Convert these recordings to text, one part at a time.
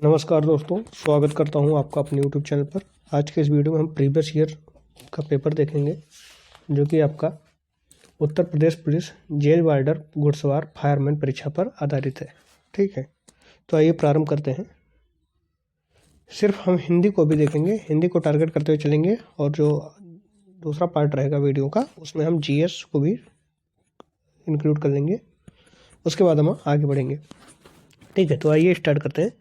नमस्कार दोस्तों, स्वागत करता हूं आपका अपने YouTube चैनल पर। आज के इस वीडियो में हम प्रीवियस ईयर का पेपर देखेंगे, जो कि आपका उत्तर प्रदेश पुलिस जेल वार्डर घुड़सवार फायरमैन परीक्षा पर आधारित है। ठीक है, तो आइए प्रारंभ करते हैं। सिर्फ हम हिंदी को भी देखेंगे, हिंदी को टारगेट करते हुए चलेंगे, और जो दूसरा पार्ट रहेगा वीडियो का उसमें हम GS को भी इंक्लूड कर लेंगे। उसके बाद हम आगे बढ़ेंगे। ठीक है, तो आइए स्टार्ट करते हैं।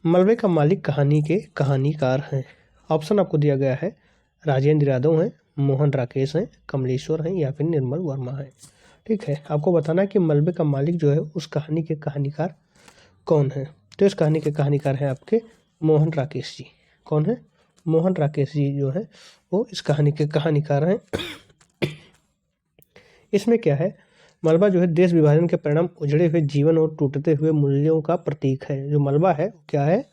मलबे का मालिक कहानी के कहानीकार हैं। ऑप्शन आपको दिया गया है, राजेंद्र यादव हैं, मोहन राकेश हैं, कमलेश्वर हैं या फिर निर्मल वर्मा हैं। ठीक है, आपको बताना है कि मलबे का मालिक जो है उस कहानी के कहानीकार कौन है। तो इस कहानी के कहानीकार हैं आपके मोहन राकेश जी। कौन है? मोहन राकेश जी जो है वो इस कहानी के कहानीकार हैं। इसमें क्या है, मलबा जो है देश विभाजन के परिणाम उजड़े हुए जीवन और टूटते हुए मूल्यों का प्रतीक है। जो मलबा है क्या है?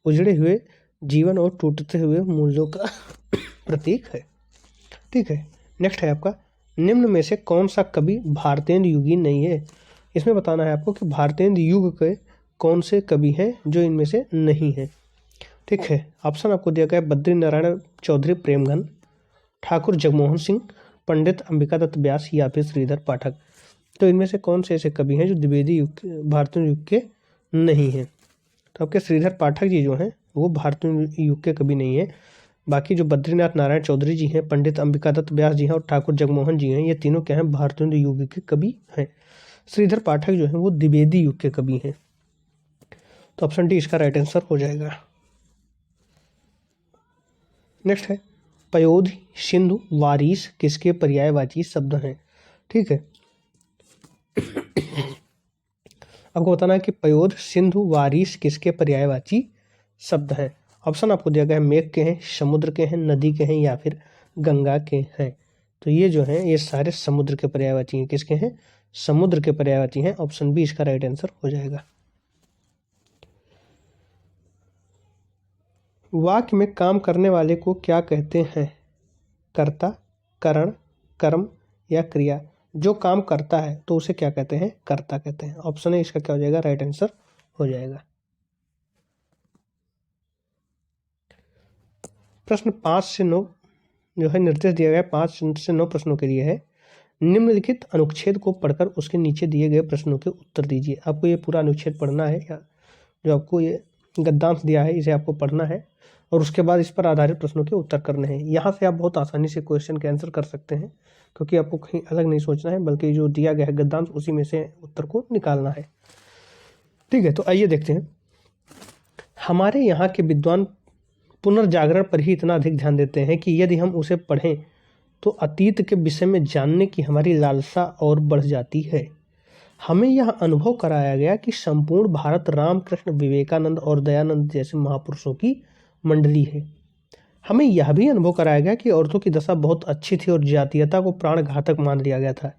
उजड़े हुए जीवन और टूटते हुए मूल्यों का प्रतीक है। ठीक है, नेक्स्ट है आपका, निम्न में से कौन सा कवि भारतेंदु युगी नहीं है। इसमें बताना है आपको कि भारतेंदु युग के कौन से कवि हैं जो इनमें से नहीं है। ठीक है, ऑप्शन आपको दिया गया है, बद्री नारायण चौधरी प्रेमघन, ठाकुर जगमोहन सिंह, पंडित अंबिका दत्त व्यास या फिर श्रीधर पाठक। तो इनमें से कौन से ऐसे कवि हैं जो द्विवेदी युग भारतीय युग के नहीं हैं? तो आपके श्रीधर पाठक जी जो हैं वो भारतीय युग के कवि नहीं है। बाकी जो बद्रीनाथ नारायण चौधरी जी हैं, पंडित अंबिका दत्त व्यास जी हैं और ठाकुर जगमोहन जी हैं, ये तीनों क्या हैं? भारतीय युग के कवि हैं। श्रीधर पाठक जो हैं वो द्विवेदी युग के कवि हैं। तो ऑप्शन डी इसका राइट आंसर हो जाएगा। नेक्स्ट है, पयोध, सिंधु, वारिस किसके पर्यायवाची शब्द हैं? ठीक है, आपको बताना है कि पयोध, सिंधु, वारिस किसके पर्यायवाची शब्द हैं। ऑप्शन आपको दिया गया है, मेघ के हैं, समुद्र के हैं, नदी के हैं या फिर गंगा के हैं। तो ये जो हैं ये सारे समुद्र के पर्यायवाची हैं। किसके हैं? समुद्र के पर्यायवाची हैं। ऑप्शन बी इसका राइट आंसर हो जाएगा। वाक्य में काम करने वाले को क्या कहते हैं? कर्ता, करण, कर्म या क्रिया। जो काम करता है तो उसे क्या कहते हैं? कर्ता कहते हैं। ऑप्शन है इसका क्या हो जाएगा? राइट आंसर हो जाएगा। प्रश्न 5 से 9 जो है निर्देश दिया गया 5 से 9 प्रश्नों के लिए है। निम्नलिखित अनुच्छेद को पढ़कर उसके नीचे दिए गए प्रश्नों के उत्तर दीजिए। आपको ये पूरा अनुच्छेद पढ़ना है, या जो आपको ये गद्यांश दिया है इसे आपको पढ़ना है और उसके बाद इस पर आधारित प्रश्नों के उत्तर करने हैं। यहाँ से आप बहुत आसानी से क्वेश्चन के आंसर कर सकते हैं, क्योंकि आपको कहीं अलग नहीं सोचना है, बल्कि जो दिया गया है गद्यांश उसी में से उत्तर को निकालना है। ठीक है, तो आइए देखते हैं। हमारे यहाँ के विद्वान पुनर्जागरण पर ही इतना अधिक ध्यान देते हैं कि यदि हम उसे पढ़ें तो अतीत के विषय में जानने की हमारी लालसा और बढ़ जाती है। हमें यह अनुभव कराया गया कि संपूर्ण भारत रामकृष्ण, विवेकानंद और दयानंद जैसे महापुरुषों की मंडली है। हमें यह भी अनुभव कराया गया कि औरतों की दशा बहुत अच्छी थी और जातीयता को प्राण घातक मान लिया गया था।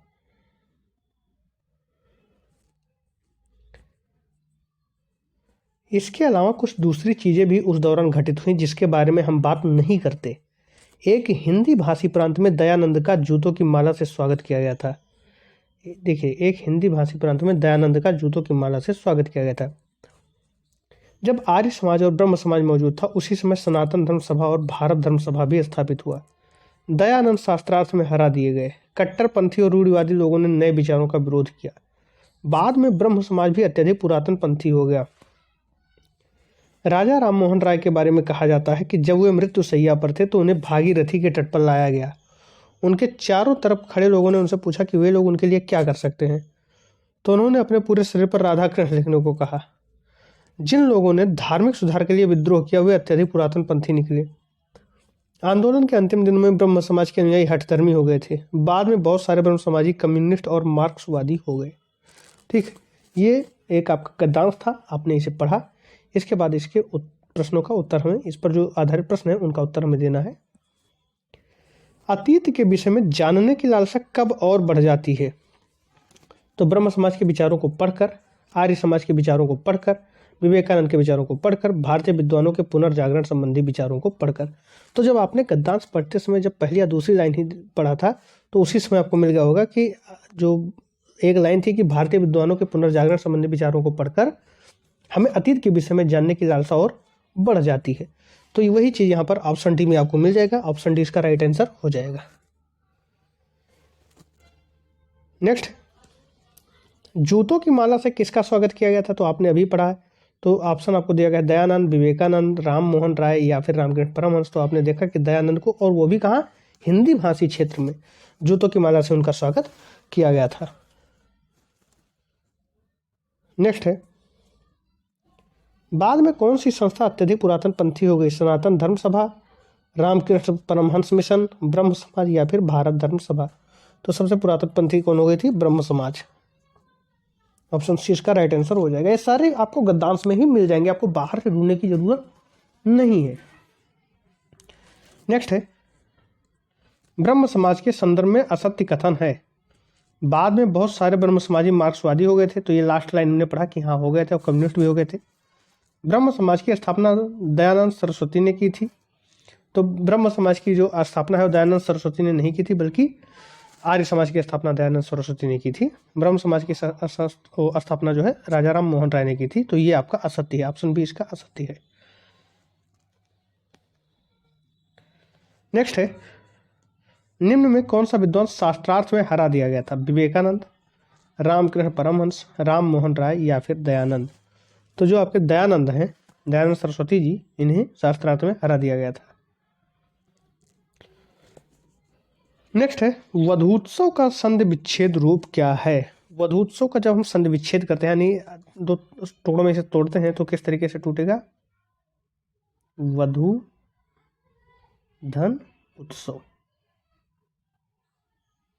इसके अलावा कुछ दूसरी चीजें भी उस दौरान घटित हुई जिसके बारे में हम बात नहीं करते। एक हिंदी भाषी प्रांत में दयानंद का जूतों की माला से स्वागत किया गया था। देखिए, एक हिंदी भाषी प्रांत में दयानंद का जूतों की माला से स्वागत किया गया था। जब आर्य समाज और ब्रह्म समाज मौजूद था उसी समय सनातन धर्म सभा और भारत धर्म सभा भी स्थापित हुआ। दयानंद शास्त्रार्थ में हरा दिए गए। कट्टरपंथी और रूढ़िवादी लोगों ने नए विचारों का विरोध किया। बाद में ब्रह्म समाज भी अत्यधिक पुरातन पंथी हो गया। राजा राममोहन राय के बारे में कहा जाता है कि जब वे मृत्यु शैया पर थे तो उन्हें भागीरथी के तट पर लाया गया। उनके चारों तरफ खड़े लोगों ने उनसे पूछा कि वे लोग उनके लिए क्या कर सकते हैं, तो उन्होंने अपने पूरे शरीर पर राधा कृष्ण लिखने को कहा। जिन लोगों ने धार्मिक सुधार के लिए विद्रोह किया वे अत्यधिक पुरातन पंथी निकले। आंदोलन के अंतिम दिनों में ब्रह्म समाज के अनुयायी हठधर्मी हो गए थे। बाद में बहुत सारे ब्रह्म समाजी कम्युनिस्ट और मार्क्सवादी हो गए। ठीक, ये एक आपका गद्यांश था, आपने इसे पढ़ा। इसके बाद इसके प्रश्नों का उत्तर हमें, इस पर जो आधारित प्रश्न है उनका उत्तर हमें देना है। अतीत के विषय में जानने की लालसा कब और बढ़ जाती है? तो ब्रह्म समाज के विचारों को पढ़कर, आर्य समाज के विचारों को पढ़कर, विवेकानंद के विचारों को पढ़कर, भारतीय विद्वानों के पुनर्जागरण संबंधी विचारों को पढ़कर। तो जब आपने गद्यांश पढ़ते समय जब पहली या दूसरी लाइन ही पढ़ा था तो उसी समय आपको मिल गया होगा कि जो एक लाइन थी कि भारतीय विद्वानों के पुनर्जागरण संबंधी विचारों को पढ़कर हमें अतीत के विषय में जानने की लालसा और बढ़ जाती है। तो वही चीज़ यहाँ पर ऑप्शन डी में आपको मिल जाएगा। ऑप्शन डी इसका राइट आंसर हो जाएगा। नेक्स्ट, जूतों की माला से किसका स्वागत किया गया था? तो आपने अभी पढ़ा है। तो ऑप्शन आपको दिया गया है दयानंद, विवेकानंद, राम मोहन राय या फिर रामकृष्ण परमहंस। तो आपने देखा कि दयानंद को, और वो भी कहाँ, हिंदी भाषी क्षेत्र में जूतों की माला से उनका स्वागत किया गया था। नेक्स्ट है, बाद में कौन सी संस्था अत्यधिक पुरातन पंथी हो गई? सनातन धर्म सभा, रामकृष्ण परमहंस मिशन, ब्रह्म समाज या फिर भारत धर्म सभा। तो सबसे पुरातन पंथी कौन हो गई थी? ब्रह्म समाज। ऑप्शन सी इसका राइट आंसर हो जाएगा। ये सारे आपको गद्यांश में ही मिल जाएंगे, आपको बाहर से ढूंढने की जरूरत नहीं है। नेक्स्ट है, ब्रह्म समाज के संदर्भ में असत्य कथन है। बाद में बहुत सारे ब्रह्म समाजी मार्क्सवादी हो गए थे। तो ये लास्ट लाइन हमने पढ़ा कि हाँ हो गए थे, और कम्युनिस्ट भी हो गए थे। ब्रह्म समाज की स्थापना दयानंद सरस्वती ने की थी। तो ब्रह्म समाज की जो स्थापना है वो दयानंद सरस्वती ने नहीं की थी, बल्कि आर्य समाज की स्थापना दयानंद सरस्वती ने की थी। ब्रह्म समाज की स्थापना जो है राजा राम मोहन राय ने की थी। तो ये आपका असत्य है। ऑप्शन बी इसका असत्य है। नेक्स्ट है, निम्न में कौन सा विद्वान शास्त्रार्थ में हरा दिया गया था? विवेकानंद, रामकृष्ण परमहंस, राम मोहन राय या फिर दयानंद। तो जो आपके दयानंद हैं, दयानंद सरस्वती जी, इन्हें शास्त्रार्थ में हरा दिया गया था। नेक्स्ट है, वधूत्सव का संधि विच्छेद रूप क्या है? वधूत्सव का जब हम संधि विच्छेद करते हैं, यानी दो टुकड़ों में से तोड़ते हैं, तो किस तरीके से टूटेगा? वधू धन उत्सव।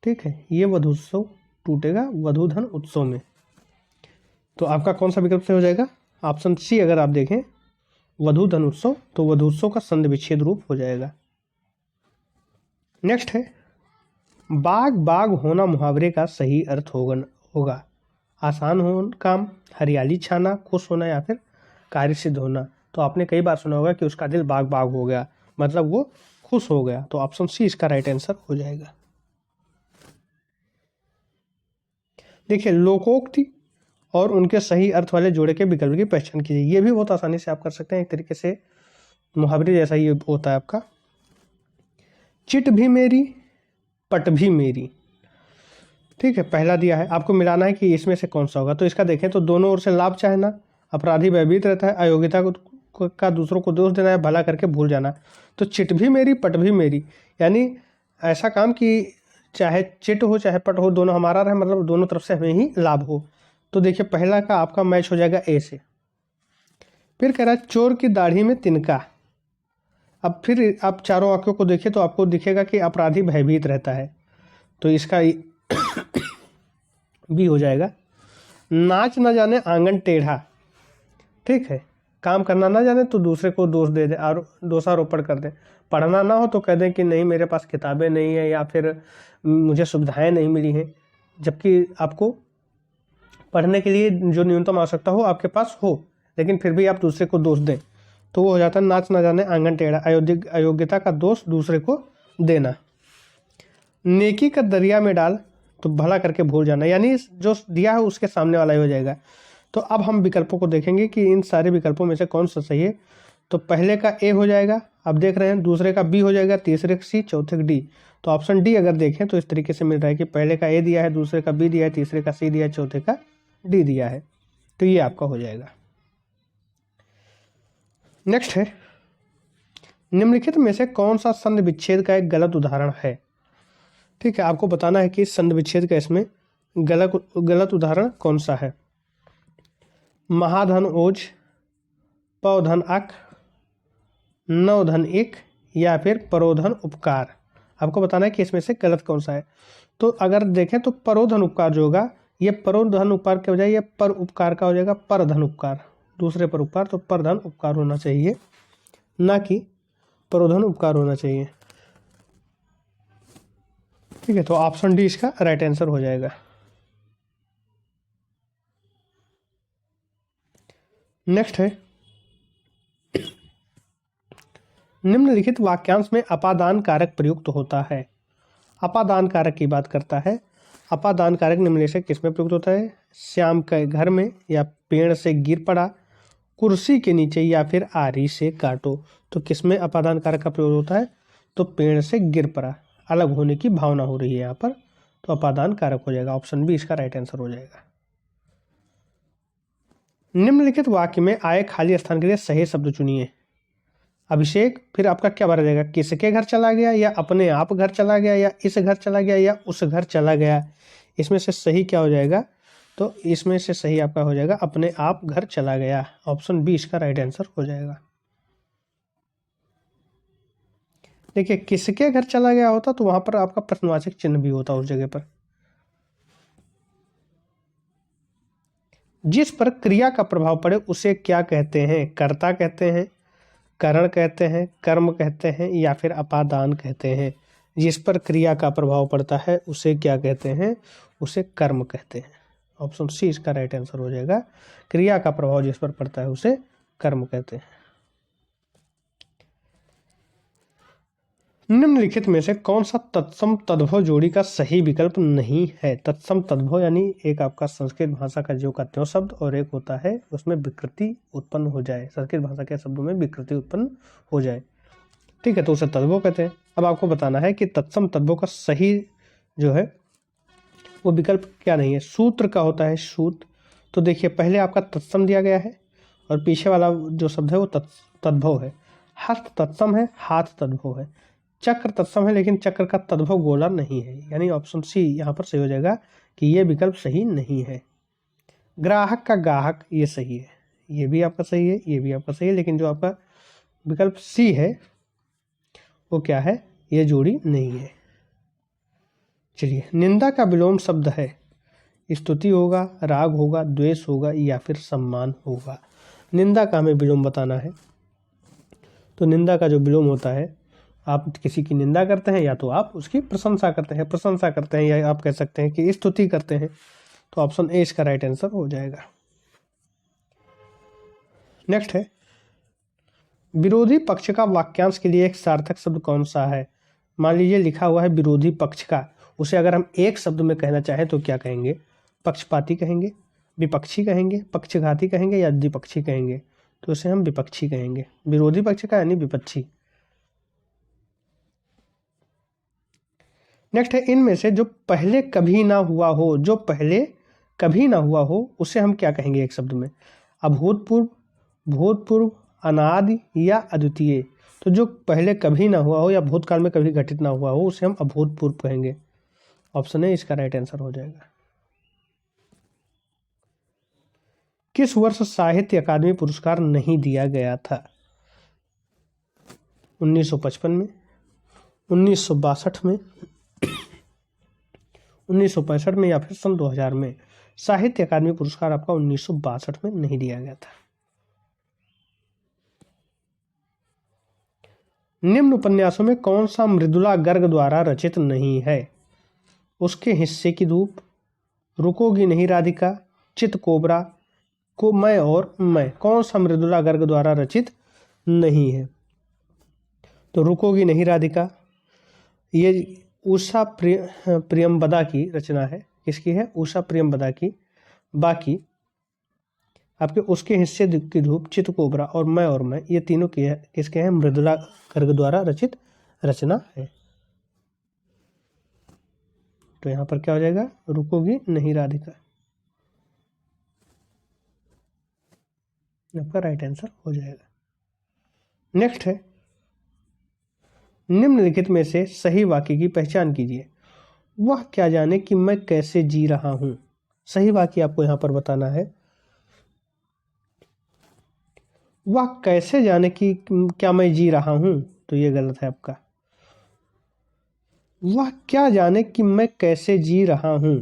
ठीक है, ये वधूत्सव टूटेगा वधू धन उत्सव में। तो आपका कौन सा विकल्प से हो जाएगा? ऑप्शन सी अगर आप देखें, वधू धन उत्सव, तो वधूत्सव का संधि विच्छेद रूप हो जाएगा। नेक्स्ट है, बाग बाग होना मुहावरे का सही अर्थ होगा आसान हो काम, हरियाली छाना, खुश होना या फिर कार्य सिद्ध होना। तो आपने कई बार सुना होगा कि उसका दिल बाग बाग हो गया, मतलब वो खुश हो गया। तो ऑप्शन सी इसका राइट आंसर हो जाएगा। देखिए, लोकोक्ति और उनके सही अर्थ वाले जोड़े के विकल्प की पहचान कीजिए। ये भी बहुत आसानी से आप कर सकते हैं, एक तरीके से मुहावरे जैसा ही होता है आपका। चिट भी मेरी, पट भी मेरी। ठीक है, पहला दिया है, आपको मिलाना है कि इसमें से कौन सा होगा। तो इसका देखें तो दोनों ओर से लाभ चाहना, अपराधी भयभीत रहता है, अयोग्यता का दूसरों को दोष देना है, भला करके भूल जाना। तो चिट भी मेरी, पट भी मेरी, यानी ऐसा काम कि चाहे चिट हो चाहे पट हो, दोनों हमारा रहे, मतलब दोनों तरफ से हमें ही लाभ हो। तो देखिए, पहला का आपका मैच हो जाएगा ए से। फिर कह रहा है चोर की दाढ़ी में तिनका। अब फिर आप चारों आंखों को देखिए तो आपको दिखेगा कि अपराधी भयभीत रहता है। तो इसका भी हो जाएगा। नाच न जाने आंगन टेढ़ा। ठीक है, काम करना ना जाने तो दूसरे को दोष दे दे और दोषारोपण कर दे। पढ़ना ना हो तो कह दें कि नहीं मेरे पास किताबें नहीं है, या फिर मुझे सुविधाएं नहीं मिली हैं, जबकि आपको पढ़ने के लिए जो न्यूनतम आवश्यकता हो आपके पास हो, लेकिन फिर भी आप दूसरे को दोष दें, तो वो हो जाता है नाच ना जाने आंगन टेढ़ा, अयोग्यता का दोष दूसरे को देना। नेकी का दरिया में डाल, तो भला करके भूल जाना, यानी जो दिया है उसके सामने वाला ही हो जाएगा। तो अब हम विकल्पों को देखेंगे कि इन सारे विकल्पों में से कौन सा सही है। तो पहले का ए हो जाएगा, आप देख रहे हैं, दूसरे का बी हो जाएगा, तीसरे का सी, चौथे का डी। तो ऑप्शन डी अगर देखें तो इस तरीके से मिल रहा है कि पहले का ए दिया है, दूसरे का बी दिया है, तीसरे का सी दिया है, चौथे का डी दिया है। तो ये आपका हो जाएगा। नेक्स्ट है, निम्नलिखित में से कौन सा संधि विच्छेद का एक गलत उदाहरण है? ठीक है, आपको बताना है कि संधि विच्छेद का इसमें गलत उदाहरण कौन सा है। महाधन ओज, पौधन अक, नवधन एक या फिर परोधन उपकार। आपको बताना है कि इसमें से गलत कौन सा है। तो अगर देखें तो परोधन उपकार जो होगा, ये परोधन उपकार के बजाय ये पर उपकार का हो जाएगा परधन उपकार, दूसरे पर उपकार। तो परधन उपकार होना चाहिए, ना कि परोधन उपकार होना चाहिए। ठीक है, तो ऑप्शन डी इसका राइट आंसर हो जाएगा। नेक्स्ट है, निम्नलिखित वाक्यांश में अपादान कारक प्रयुक्त होता है। अपादान कारक की बात करता है। अपादान कारक निम्नलिखित से किसमें प्रयुक्त होता है? श्याम के घर में, या पेड़ से गिर पड़ा, कुर्सी के नीचे या फिर आरी से काटो। तो किसमें अपादान कारक का प्रयोग होता है? तो पेड़ से गिर पड़ा, अलग होने की भावना हो रही है यहाँ पर, तो अपादान कारक हो जाएगा। ऑप्शन बी इसका राइट आंसर हो जाएगा। निम्नलिखित वाक्य में आए खाली स्थान के लिए सही शब्द चुनिए। अभिषेक, फिर आपका क्या भरा जाएगा? किसके घर चला गया, या अपने आप घर चला गया, या इस घर चला गया, या उस घर चला गया। इसमें से सही क्या हो जाएगा? तो इसमें से सही आपका हो जाएगा अपने आप घर चला गया। ऑप्शन बी इसका राइट आंसर हो जाएगा। देखिए, किसके घर चला गया होता तो वहां पर आपका प्रश्नवाचक चिन्ह भी होता उस जगह पर। जिस पर क्रिया का प्रभाव पड़े उसे क्या कहते हैं? कर्ता कहते हैं, करण कहते हैं, कर्म कहते हैं, या फिर अपादान कहते हैं। जिस पर क्रिया का प्रभाव पड़ता है उसे क्या कहते हैं? उसे कर्म कहते हैं। ऑप्शन सी इसका राइट आंसर हो जाएगा। क्रिया का प्रभाव जिस पर पड़ता है उसे कर्म कहते हैं। निम्नलिखित में से कौन सा तत्सम तद्भव जोड़ी का सही विकल्प नहीं है? तत्सम तद्भव यानी एक आपका संस्कृत भाषा का जो का त्यों शब्द, और एक होता है उसमें विकृति उत्पन्न हो जाए, संस्कृत भाषा के शब्दों में विकृति उत्पन्न हो जाए, ठीक है, तो उसे तद्भव कहते हैं। अब आपको बताना है कि तत्सम तद्भव का सही जो है वो विकल्प क्या नहीं है। सूत्र का होता है सूत्र। तो देखिए, पहले आपका तत्सम दिया गया है और पीछे वाला जो शब्द है वो तद्भव है। हस्त तत्सम है, हाथ तद्भव है। चक्र तत्सम है, लेकिन चक्र का तद्भव गोला नहीं है, यानी ऑप्शन सी यहाँ पर सही हो जाएगा कि ये विकल्प सही नहीं है। ग्राहक का गाहक ये सही है, ये भी आपका सही है, ये भी आपका सही है, लेकिन जो आपका विकल्प सी है वो क्या है? ये जोड़ी नहीं है। चलिए, निंदा का विलोम शब्द है। स्तुति होगा, राग होगा, द्वेष होगा, या फिर सम्मान होगा। निंदा का हमें विलोम बताना है। तो निंदा का जो विलोम होता है, आप किसी की निंदा करते हैं या तो आप उसकी प्रशंसा करते हैं, या आप कह सकते हैं कि स्तुति करते हैं। तो ऑप्शन ए इसका राइट आंसर हो जाएगा। नेक्स्ट है, विरोधी पक्ष का वाक्यांश के लिए एक सार्थक शब्द कौन सा है? मान लीजिए लिखा हुआ है विरोधी पक्ष का, उसे अगर हम एक शब्द में कहना चाहें तो क्या कहेंगे? पक्षपाती कहेंगे, विपक्षी कहेंगे, पक्षघाती कहेंगे, या द्विपक्षी कहेंगे? तो उसे हम विपक्षी कहेंगे। विरोधी पक्ष का यानी विपक्षी। नेक्स्ट है, इनमें से जो पहले कभी ना हुआ हो, जो पहले कभी ना हुआ हो उसे हम क्या कहेंगे एक शब्द में? अभूतपूर्व, भूतपूर्व, अनादि, या अद्वितीय। तो जो पहले कभी ना हुआ हो या भूतकाल में कभी घटित ना हुआ हो उसे हम अभूतपूर्व कहेंगे। ऑप्शन ए इसका राइट आंसर हो जाएगा। किस वर्ष साहित्य अकादमी पुरस्कार नहीं दिया गया था? 1955 में, 1962 में, 1965 में, या फिर सन 2000 में। साहित्य अकादमी पुरस्कार आपका 1962 में नहीं दिया गया था। निम्न उपन्यासों में कौन सा मृदुला गर्ग द्वारा रचित नहीं है? उसके हिस्से की धूप, रुकोगी नहीं राधिका, चित कोबरा, को मैं और मैं। कौन सा मृदुला गर्ग द्वारा रचित नहीं है? तो रुकोगी नहीं राधिका ये उषा प्रियंवदा की रचना है। किसकी है? उषा प्रियंवदा की। बाकी आपके उसके हिस्से की धूप, चित कोबरा और मैं ये तीनों किसके हैं? मृदुला गर्ग द्वारा रचित रचना है। तो यहाँ पर क्या हो जाएगा? रुकोगी नहीं राधिका आपका राइट आंसर हो जाएगा। नेक्स्ट है, निम्नलिखित में से सही वाक्य की पहचान कीजिए। वह क्या जाने कि मैं कैसे जी रहा हूं। सही वाक्य आपको यहां पर बताना है। वह कैसे जाने कि क्या मैं जी रहा हूं, तो ये गलत है आपका। वह क्या जाने कि मैं कैसे जी रहा हूं।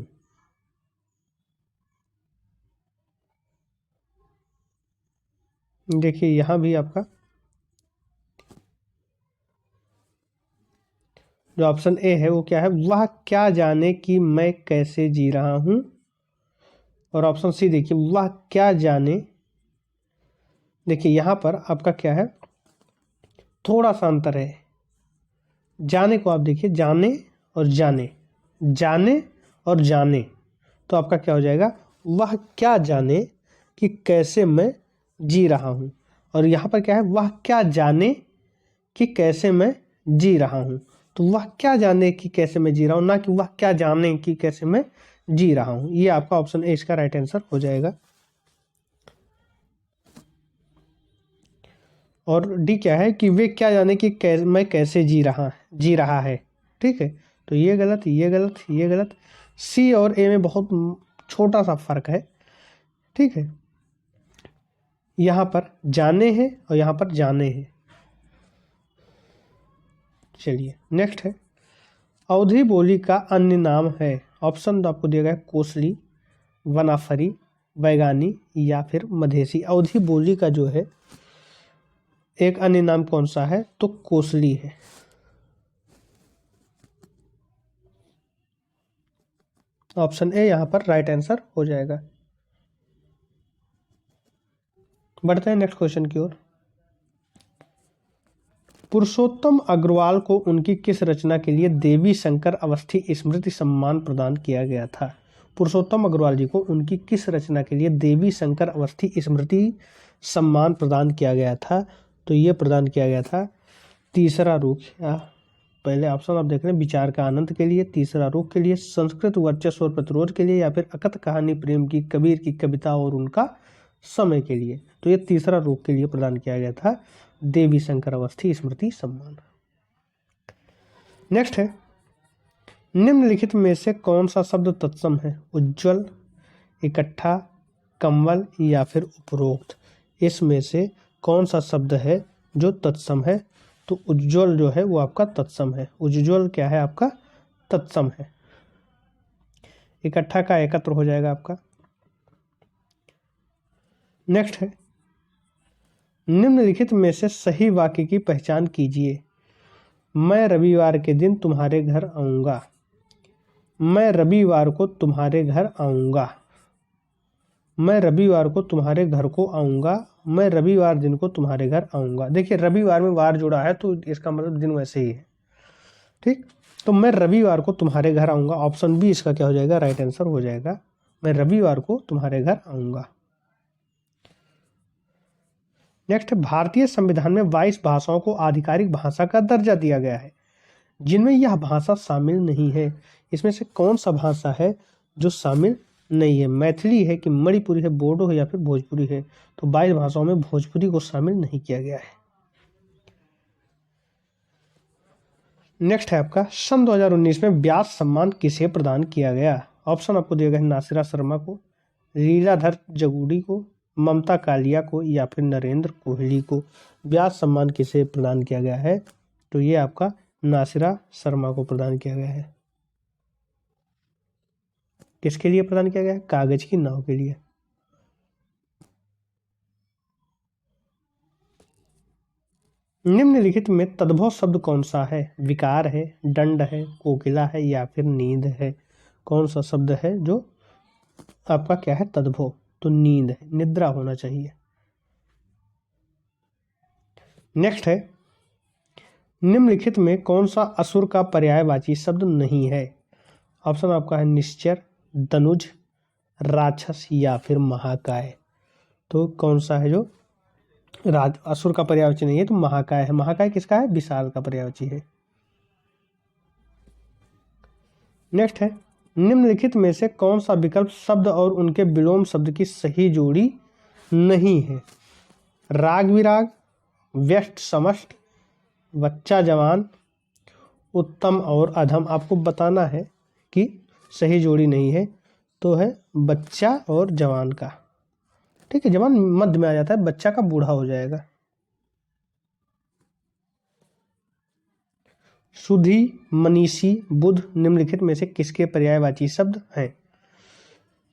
देखिए, यहां भी आपका जो ऑप्शन ए है वो क्या है? वह क्या जाने कि मैं कैसे जी रहा हूं। और ऑप्शन सी देखिए, वह क्या जाने। देखिए यहां पर आपका क्या है? थोड़ा सा अंतर है। जाने को आप देखिए, जाने और जाने, जाने और जाने। तो आपका क्या हो जाएगा? वह क्या जाने कि कैसे मैं जी रहा हूँ। और यहाँ पर क्या है, वह क्या जाने कि कैसे मैं जी रहा हूँ। तो वह क्या जाने कि कैसे मैं जी रहा हूँ, ना कि वह क्या जाने कि कैसे मैं जी रहा हूँ। ये आपका ऑप्शन ए इसका राइट आंसर हो जाएगा। और डी क्या है कि वे क्या जाने कि मैं कैसे जी रहा है। ठीक है, तो ये गलत, ये गलत, ये गलत। सी और ए में बहुत छोटा सा फर्क है। ठीक है, यहाँ पर जाने हैं और यहाँ पर जाने हैं। चलिए नेक्स्ट है, अवधी बोली का अन्य नाम है। ऑप्शन तो आपको दिया गया है कोसली, वनाफरी, बैगानी या फिर मधेसी। अवधी बोली का जो है एक अन्य नाम कौन सा है, तो कोसली है। ऑप्शन ए यहाँ पर राइट आंसर हो जाएगा। बढ़ते हैं नेक्स्ट क्वेश्चन की ओर। पुरुषोत्तम अग्रवाल को उनकी किस रचना के लिए देवी शंकर अवस्थी स्मृति सम्मान प्रदान किया गया था। पुरुषोत्तम अग्रवाल जी को उनकी किस रचना के लिए देवी शंकर अवस्थी स्मृति सम्मान प्रदान किया गया था। तो ये प्रदान किया गया था तीसरा रूप, पहले ऑप्शन आप देख रहे हैं, विचार का आनंद के लिए, तीसरा रूप के लिए, संस्कृत वर्चस्व और प्रतिरोध के लिए, या फिर अकथ कहानी प्रेम की, कबीर की कविता और उनका समय के लिए। तो ये तीसरा रूप के लिए प्रदान किया गया था देवी शंकर अवस्थी स्मृति सम्मान। नेक्स्ट है, निम्नलिखित में से कौन सा शब्द तत्सम है। उज्ज्वल, इकट्ठा, कंवल या फिर उपरोक्त। इसमें से कौन सा शब्द है जो तत्सम है। तो उज्ज्वल जो है वो आपका तत्सम है। उज्ज्वल क्या है आपका, तत्सम है। इकट्ठा का एकत्र हो जाएगा आपका। नेक्स्ट है, निम्नलिखित में से सही वाक्य की पहचान कीजिए। मैं रविवार के दिन तुम्हारे घर आऊँगा। मैं रविवार को तुम्हारे घर आऊँगा। मैं रविवार को तुम्हारे घर को आऊँगा। मैं रविवार दिन को तुम्हारे घर आऊँगा। देखिए रविवार में वार जुड़ा है तो इसका मतलब दिन वैसे ही है। ठीक, तो मैं रविवार को तुम्हारे घर आऊँगा। ऑप्शन बी इसका क्या हो जाएगा, राइट आंसर हो जाएगा। मैं रविवार को तुम्हारे घर आऊँगा। नेक्स्ट, भारतीय संविधान में 22 भाषाओं को आधिकारिक भाषा का दर्जा दिया गया है जिनमें यह भाषा शामिल नहीं है। इसमें से कौन सा भाषा है जो शामिल नहीं है। मैथिली है कि मणिपुरी है, बोडो है या फिर भोजपुरी है। तो 22 भाषाओं में भोजपुरी को शामिल नहीं किया गया है। नेक्स्ट है आपका, सन 2019 में व्यास सम्मान किसे प्रदान किया गया। ऑप्शन आपको दिया गया है नासिरा शर्मा को, लीलाधर जगूड़ी को, ममता कालिया को या फिर नरेंद्र कोहली को। व्यास सम्मान किसे प्रदान किया गया है। तो ये आपका नासिरा शर्मा को प्रदान किया गया है। किसके लिए प्रदान किया गया है, कागज की नाव के लिए। निम्नलिखित में तद्भव शब्द कौन सा है। विकार है, दंड है, कोकिला है या फिर नींद है। कौन सा शब्द है जो आपका क्या है, तद्भव। तो नींद है, निद्रा होना चाहिए। नेक्स्ट है, निम्नलिखित में कौन सा असुर का पर्यायवाची शब्द नहीं है। ऑप्शन आपका है निश्चर, दनुज, राक्षस या फिर महाकाय। तो कौन सा है जो असुर का पर्यायवाची नहीं है, तो महाकाय है। महाकाय किसका है, विशाल का पर्यायवाची है। नेक्स्ट है, निम्नलिखित में से कौन सा विकल्प शब्द और उनके विलोम शब्द की सही जोड़ी नहीं है। राग विराग, व्यष्ट समष्ट, बच्चा जवान, उत्तम और अधम। आपको बताना है कि सही जोड़ी नहीं है, तो है बच्चा और जवान का। ठीक है, जवान मध्य में आ जाता है, बच्चा का बूढ़ा हो जाएगा। सुधी, मनीषी, बुध निम्नलिखित में से किसके पर्यायवाची शब्द हैं।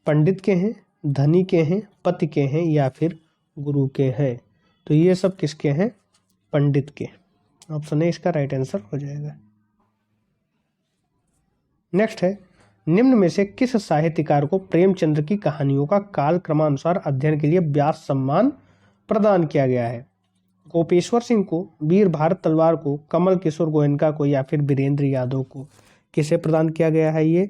पंडित के हैं, धनी के हैं, पति के हैं या फिर गुरु के हैं। तो ये सब किसके हैं, पंडित के। ऑप्शन ए इसका राइट आंसर हो जाएगा। नेक्स्ट है, निम्न में से किस साहित्यकार को प्रेमचंद्र की कहानियों का काल क्रमानुसार अध्ययन के लिए व्यास सम्मान प्रदान किया गया है। गोपेश्वर सिंह को, वीर भारत तलवार को, कमल किशोर गोयनका को या फिर वीरेंद्र यादव को। किसे प्रदान किया गया है ये,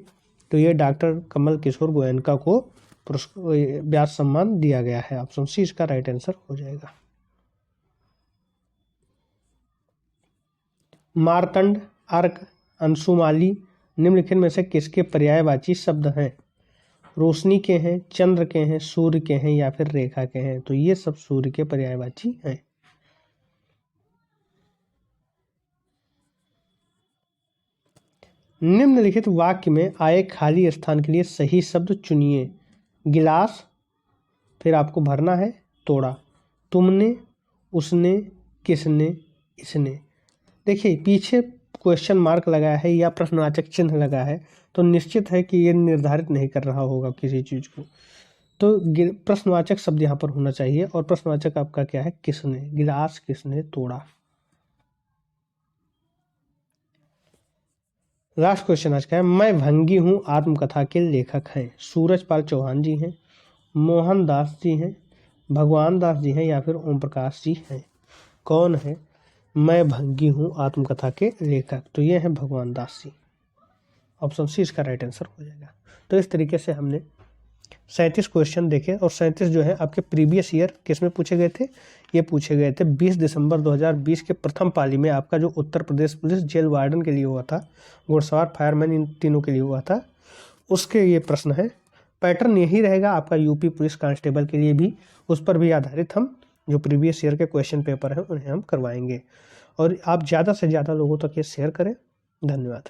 तो ये डॉक्टर कमल किशोर गोयनका को व्यास सम्मान दिया गया है। ऑप्शन सी इसका राइट आंसर हो जाएगा। मार्तंड, अर्क, अंशुमाली निम्नलिखित में से किसके पर्यायवाची शब्द हैं? रोशनी के हैं, चंद्र के हैं, सूर्य के हैं या फिर रेखा के हैं? तो ये सब सूर्य के पर्यायवाची हैं। निम्नलिखित वाक्य में आए खाली स्थान के लिए सही शब्द चुनिए। गिलास, फिर आपको भरना है तोड़ा, तुमने, उसने, किसने, इसने। देखिए पीछे क्वेश्चन मार्क लगा है या प्रश्नवाचक चिन्ह लगा है तो निश्चित है कि ये निर्धारित नहीं कर रहा होगा किसी चीज़ को। तो प्रश्नवाचक शब्द यहाँ पर होना चाहिए और प्रश्नवाचक आपका क्या है? किसने। गिलास किसने तोड़ा। लास्ट क्वेश्चन आज का है, मैं भंगी हूँ आत्मकथा के लेखक हैं। सूरजपाल चौहान जी हैं, मोहन दास जी हैं, भगवान दास जी हैं या फिर ओम प्रकाश जी हैं? कौन है मैं भंगी हूँ आत्मकथा के लेखक? तो ये हैं भगवान दास जी। ऑप्शन सी इसका राइट आंसर हो जाएगा। तो इस तरीके से हमने 37 क्वेश्चन देखे और 37 जो है आपके प्रीवियस ईयर किस में पूछे गए थे? ये पूछे गए थे 20 दिसंबर 2020 के प्रथम पाली में आपका जो Uttar Pradesh police jail warden के लिए हुआ था, घुड़सवार, फायरमैन, इन तीनों के लिए हुआ था, उसके ये प्रश्न है। पैटर्न यही रहेगा आपका यूपी पुलिस कांस्टेबल के लिए भी, उस पर भी आधारित हम जो प्रीवियस ईयर के क्वेश्चन पेपर हैं उन्हें हम करवाएंगे। और आप ज़्यादा से ज़्यादा लोगों तक ये शेयर करें। धन्यवाद।